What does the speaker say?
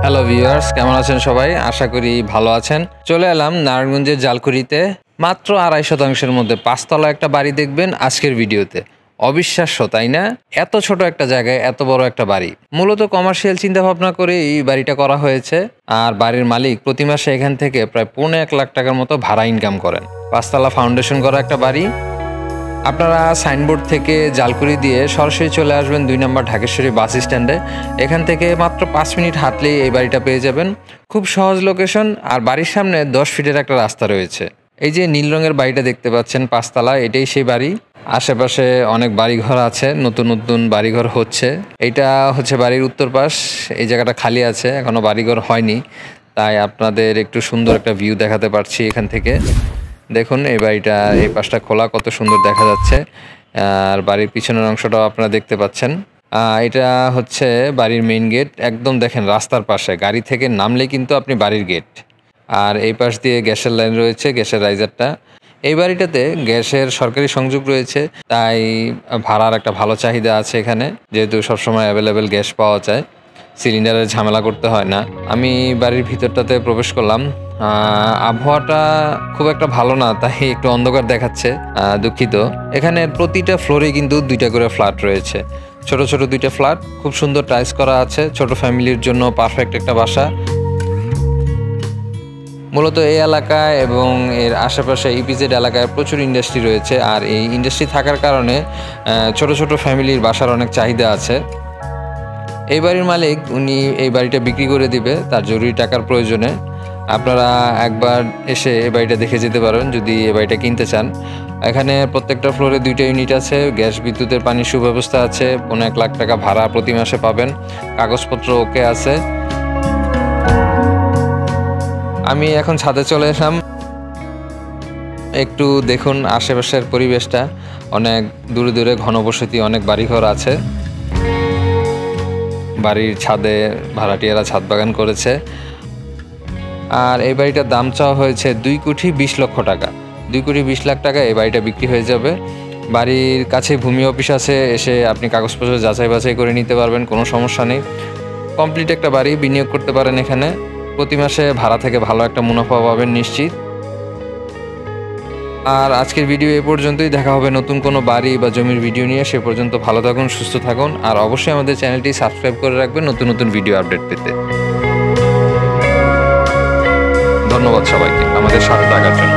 Hello viewers, কেমন আছেন সবাই? আশা করি ভালো আছেন। চলে এলাম নারায়ণগঞ্জের জালকুড়িতে। মাত্র ২.৫ শতাংশের মধ্যে ৫ তলা একটা বাড়ি দেখবেন আজকের ভিডিওতে। অবিশ্বাস্য, তাই না? এত ছোট একটা জায়গায় এত বড় একটা বাড়ি। মূলত কমার্শিয়াল চিন্তা ভাবনা করে এই বাড়িটা করা হয়েছে। আর বাড়ির মালিক প্রতি মাসে এখান থেকে প্রায় ১.৫ লাখ টাকার মতো ভাড়া ইনকাম করেন। ৫ তলা ফাউন্ডেশন করা একটা বাড়ি। আপনারা সাইনবোর্ড থেকে জালকুড়ি দিয়ে সরাসরি চলে আসবেন ২ নম্বর ঢাকেশ্বরী বাস স্ট্যান্ডে। এখান থেকে মাত্র ৫ মিনিট হাঁটলেই এই বাড়িটা পেয়ে যাবেন। খুব সহজ লোকেশন, আর বাড়ির সামনে ১০ ফিটের একটা রাস্তা রয়েছে। এই যে নীল রঙের বাড়িটা দেখতে পাচ্ছেন ৫ তলা, এটাই সেই বাড়ি। আশেপাশে অনেক বাড়িঘর আছে, নতুন নতুন বাড়িঘর হচ্ছে। এইটা হচ্ছে বাড়ির উত্তর পাশ। এই জায়গাটা খালি আছে, এখনো বাড়িঘর হয়নি, তাই আপনাদের একটু সুন্দর একটা ভিউ দেখাতে পারছি এখান থেকে। দেখুন এই বাড়িটা, এই পাশটা খোলা, কত সুন্দর দেখা যাচ্ছে। আর বাড়ির পিছনের অংশটাও আপনারা দেখতে পাচ্ছেন। এটা হচ্ছে বাড়ির মেইন গেট। একদম দেখেন রাস্তার পাশে, গাড়ি থেকে নামলে কিন্তু আপনি বাড়ির গেট। আর এই পাশ দিয়ে গ্যাসের লাইন রয়েছে, গ্যাসের রাইজারটা। এই বাড়িটাতে গ্যাসের সরকারি সংযোগ রয়েছে, তাই ভাড়ার একটা ভালো চাহিদা আছে এখানে, যেহেতু সবসময় অ্যাভেলেবেল গ্যাস পাওয়া যায়, সিলিন্ডারের ঝামেলা করতে হয় না। আমি বাড়ির ভিতরটাতে প্রবেশ করলাম। আবহাওয়াটা খুব একটা ভালো না, তাই একটু অন্ধকার দেখাচ্ছে, দুঃখিত। এখানে প্রতিটা ফ্লোরে কিন্তু 2টা করে ফ্ল্যাট রয়েছে, ছোট ছোট 2টা ফ্ল্যাট, খুব সুন্দর টাইলস করা আছে। ছোট ফ্যামিলির জন্য পারফেক্ট একটা বাসা। মূলত এই এলাকায় এবং এর আশেপাশে ইপিজেড এলাকায় প্রচুর ইন্ডাস্ট্রি রয়েছে, আর এই ইন্ডাস্ট্রি থাকার কারণে ছোট ছোট ফ্যামিলির বাসার অনেক চাহিদা আছে। এই বাড়ির মালিক উনি এই বাড়িটা বিক্রি করে দিবে তার জরুরি টাকার প্রয়োজনে। আপনারা একবার এসে এই বাড়িটা দেখে যেতে পারেন যদি এই বাড়িটা কিনতে চান। এখানে প্রত্যেকটা ফ্লোরে 2টা ইউনিট আছে, গ্যাস বিদ্যুতের পানির সুব্যবস্থা আছে, 1.5 লাখ টাকা ভাড়া প্রতি মাসে পাবেন, কাগজপত্র ওকে আছে। আমি এখন ছাদে চলে এলাম। একটু দেখুন আশেপাশের পরিবেশটা, অনেক দূরে দূরে ঘনবসতি, অনেক বাড়িঘর আছে। বাড়ির ছাদে ভাড়াটিয়ারা ছাদ বাগান করেছে। আর এই বাড়িটার দাম চাওয়া হয়েছে 2,20,00,000 টাকা। 2,20,00,000 টাকা এই বাড়িটা বিক্রি হয়ে যাবে। বাড়ির কাছে ভূমি অফিস আছে, এসে আপনি কাগজপত্র যাচাই বাছাই করে নিতে পারবেন, কোনো সমস্যা নেই। কমপ্লিট একটা বাড়ি, বিনিয়োগ করতে পারেন এখানে। প্রতি মাসে ভাড়া থেকে ভালো একটা মুনাফা পাবেন নিশ্চিত। আর আজকের ভিডিও এ পর্যন্তই। দেখা হবে নতুন কোনো বাড়ি বা জমির ভিডিও নিয়ে। সে পর্যন্ত ভালো থাকুন, সুস্থ থাকুন, আর অবশ্যই আমাদের চ্যানেলটি সাবস্ক্রাইব করে রাখবেন নতুন নতুন ভিডিও আপডেট পেতে। ধন্যবাদ সবাইকে আমাদের সাথে থাকার জন্য।